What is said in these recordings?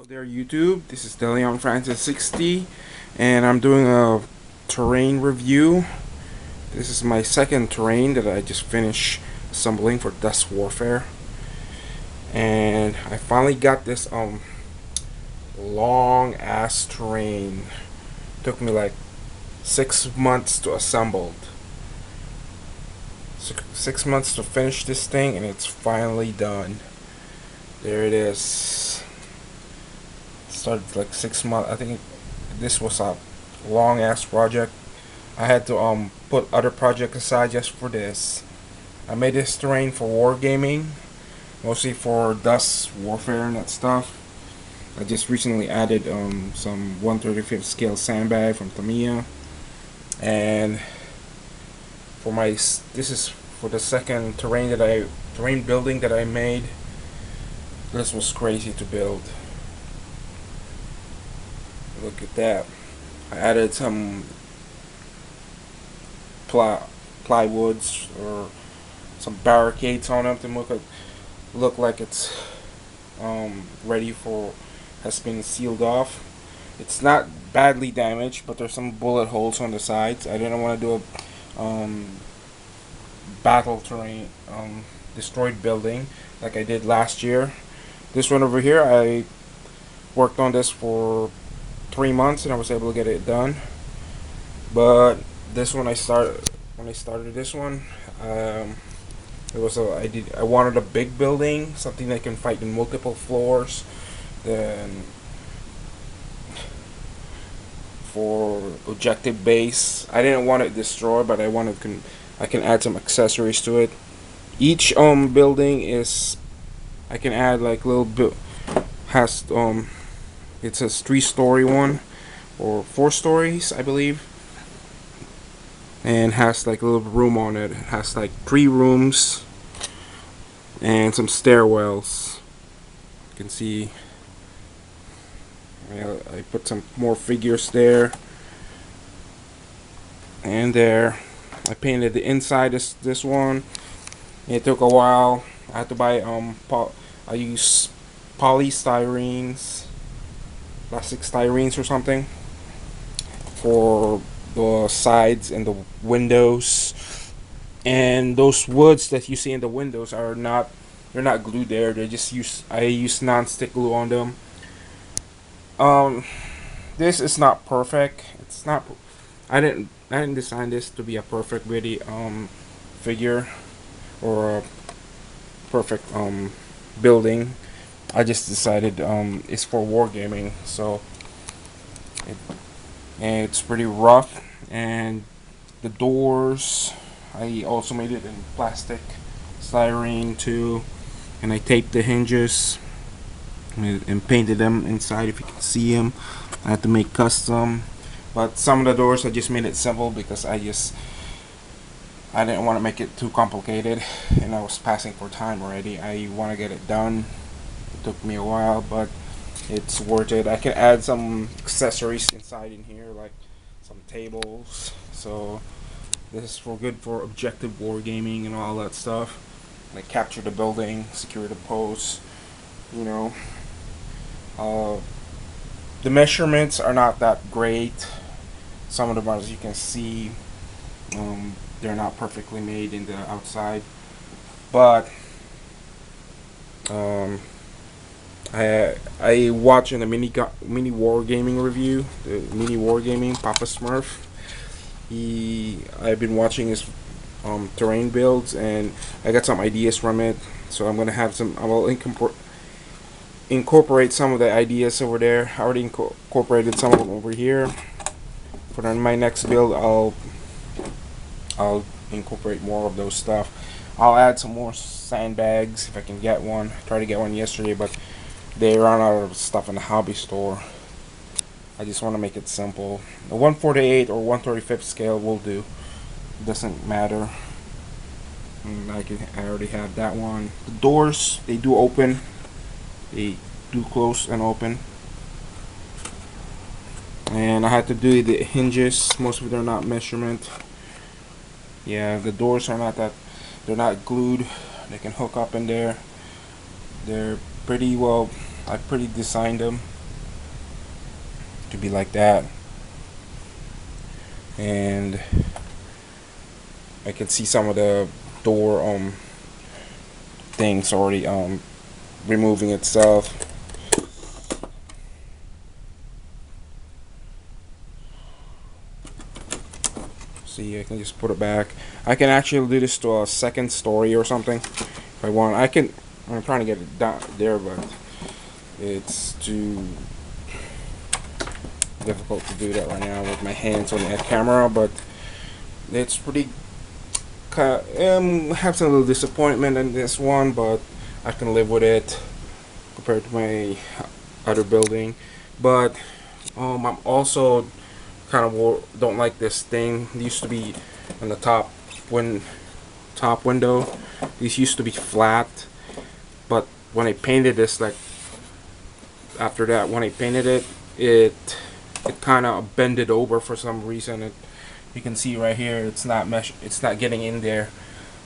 Hello there YouTube, this is DeLeon Francis 60 and I'm doing a terrain review. This is my second terrain that I just finished assembling for Dust Warfare. And I finally got this long ass terrain. Took me like 6 months to assemble. 6 months to finish this thing and it's finally done. There it is. Started like 6 months. I think this was a long ass project. I had to put other projects aside just for this. I made this terrain for wargaming, mostly for Dust Warfare and that stuff. I just recently added some 1/35 scale sandbag from Tamiya, and for my this is for the second terrain building that I made. This was crazy to build. Look at that. I added some plywoods or some barricades on them to look like it's ready for, has been sealed off. It's not badly damaged, but there's some bullet holes on the sides. I didn't want to do a battle terrain destroyed building like I did last year. This one over here, I worked on this for 3 months and I was able to get it done. But this one, when I started this one, it was I wanted a big building, something that can fight in multiple floors. Then for objective base, I didn't want it destroyed, but I can add some accessories to it. Each building is, I can add like little bit, has it's a 3-story one or 4 stories, I believe, and has like a little room on it. It has like 3 rooms and some stairwells. You can see I put some more figures there and there. I painted the inside this one. It took a while. I had to buy I use polystyrenes, plastic styrenes or something, for the sides and the windows. And those woods that you see in the windows are not, they're not glued there. They just I use non-stick glue on them. This is not perfect. It's not. I didn't design this to be a perfect really figure or a perfect building. I just decided it's for wargaming, so it's pretty rough. And the doors, I also made it in plastic styrene too, and I taped the hinges and painted them inside. If you can see them, I had to make custom, but some of the doors I just made it simple because I didn't want to make it too complicated, and I was passing for time already. I want to get it done. It took me a while, but it's worth it. I can add some accessories inside in here, like some tables. So this is good for objective wargaming and all that stuff. Like capture the building, secure the posts. You know, the measurements are not that great. Some of them, as you can see, they're not perfectly made in the outside, but I watched in the mini wargaming review, the mini wargaming Papa Smurf. I've been watching his terrain builds, and I got some ideas from it. So I'm gonna have some. I will incorporate some of the ideas over there. I already incorporated some of them over here. For my next build, I'll incorporate more of those stuff. I'll add some more sandbags if I can get one. I tried to get one yesterday, but they ran out of stuff in the hobby store. I just want to make it simple. The 1/48 or 1/35 scale will do. It doesn't matter. I already have that one. The doors, they do open. They do close and open. And I had to do the hinges. Most of them are not measurement. Yeah, the doors are not that, they're not glued. They can hook up in there. They're pretty well, I pretty designed them. to be like that. And I can see some of the door things already removing itself. See, I can just put it back. I can actually do this to a second story or something if I want. I'm trying to get it down there, but it's too difficult to do that right now with my hands on the camera. But it's pretty have some little disappointment in this one, but I can live with it compared to my other building. But I'm also kind of don't like this thing. It used to be on the top window. These used to be flat, but when I painted this, like after that, when I painted it, it kind of bended over for some reason. You can see right here, it's not it's not getting in there.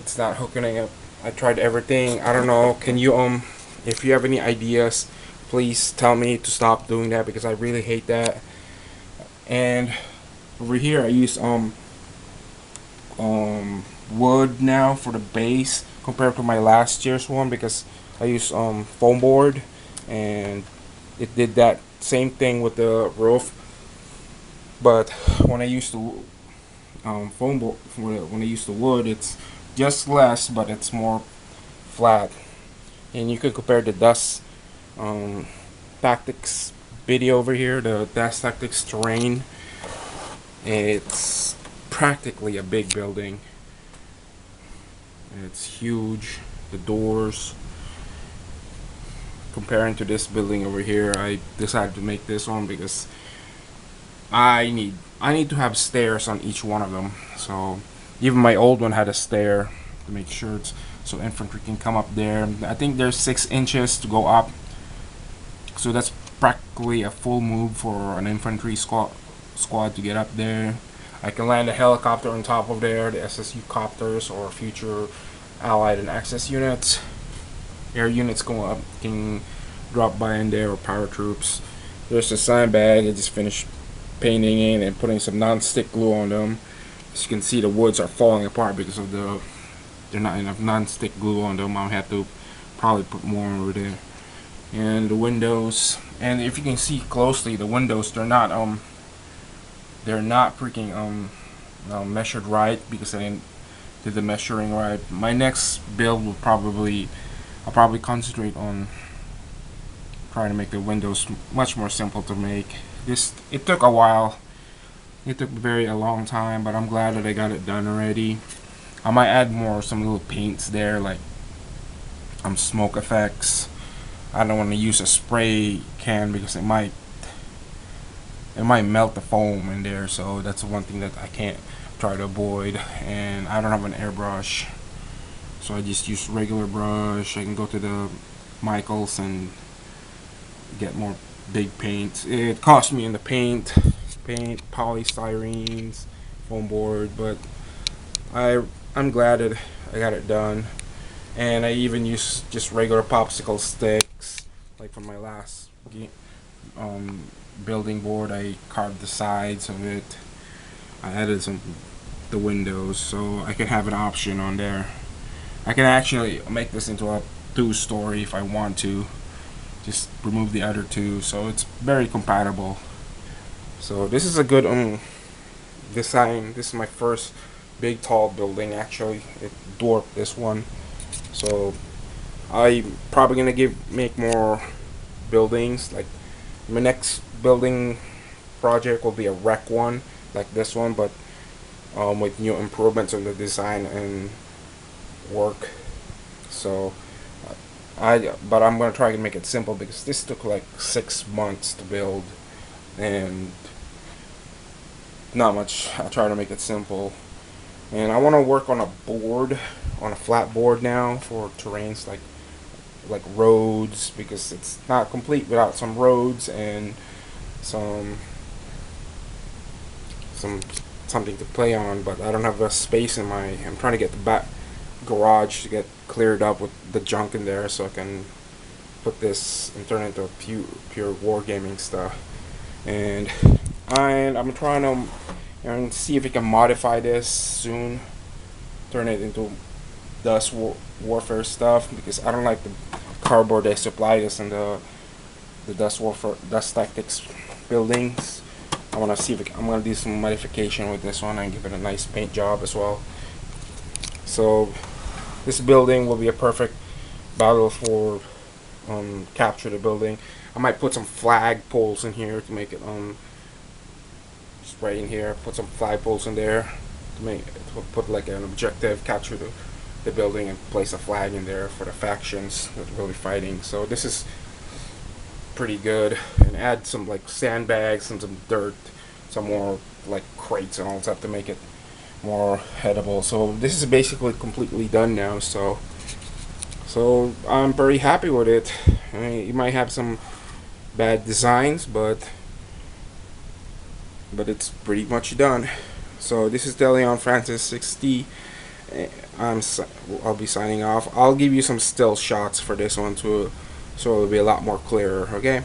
It's not hooking up. I tried everything. I don't know. Can you if you have any ideas, please tell me to stop doing that, because I really hate that. And over here I use wood now for the base compared to my last year's one, because I use foam board, and it did that same thing with the roof. But when I used to foam board, when I use the wood, it's just less, but it's more flat. And you could compare the Dust Tactics video over here, the Dust Tactics Terrain. It's practically a big building. It's huge. The doors. Comparing to this building over here, I decided to make this one because I need to have stairs on each one of them. So even my old one had a stair to make sure so infantry can come up there. I think there's 6 inches to go up, so that's practically a full move for an infantry squad to get up there. I can land a helicopter on top of there, the SSU copters or future Allied and Axis units. Air units going up can drop by in there, or paratroops. There's a sandbag. I just finished painting in and putting some non-stick glue on them. As you can see, the woods are falling apart because of there's not enough non-stick glue on them. I'll have to probably put more over there. And the windows, and if you can see closely, the windows, they're not freaking measured right, because I didn't do the measuring right. My next build will I'll probably concentrate on trying to make the windows much more simple to make. It took a while. It took a long time, but I'm glad that I got it done already. I might add some little paints there, like smoke effects. I don't want to use a spray can because it might melt the foam in there, so that's one thing that I can't try to avoid. And I don't have an airbrush, so I just use regular brush. I can go to the Michaels and get more big paints. It cost me in the paint, polystyrenes, foam board, but I'm glad that I got it done. And I even use just regular popsicle sticks, like from my last building board. I carved the sides of it. I added the windows, so I can have an option on there. I can actually make this into a 2-story if I want to. Just remove the other 2, so it's very compatible. So this is a good design. This is my first big tall building. Actually, it dwarfed this one. So I'm probably gonna make more buildings. Like my next building project will be a wreck one, like this one, but with new improvements in the design and work. So but I'm gonna try to make it simple, because this took like 6 months to build, and not much. I'll try to make it simple. And I want to work on a flat board now for terrains like roads, because it's not complete without some roads and something to play on. But I don't have the space in I'm trying to get the back garage to get cleared up with the junk in there, so I can put this and turn it into pure wargaming stuff. and I'm trying to and see if we can modify this soon, turn it into warfare stuff, because I don't like the cardboard they supplied us in the dust tactics buildings. I want to see if I'm going to do some modification with this one and give it a nice paint job as well. So this building will be a perfect battle for capture the building. I might put some flag poles in here to make it just right in here. Put some flag poles in there to put like an objective, capture the building, and place a flag in there for the factions that will be fighting. So this is pretty good, and add some like sandbags and some dirt, some more like crates and all that to make it more edible. So this is basically completely done now. So I'm very happy with it. I mean, you might have some bad designs, but it's pretty much done. So this is DeLeon Francis 6D. I'll be signing off. I'll give you some still shots for this one too, so it'll be a lot more clearer. Okay.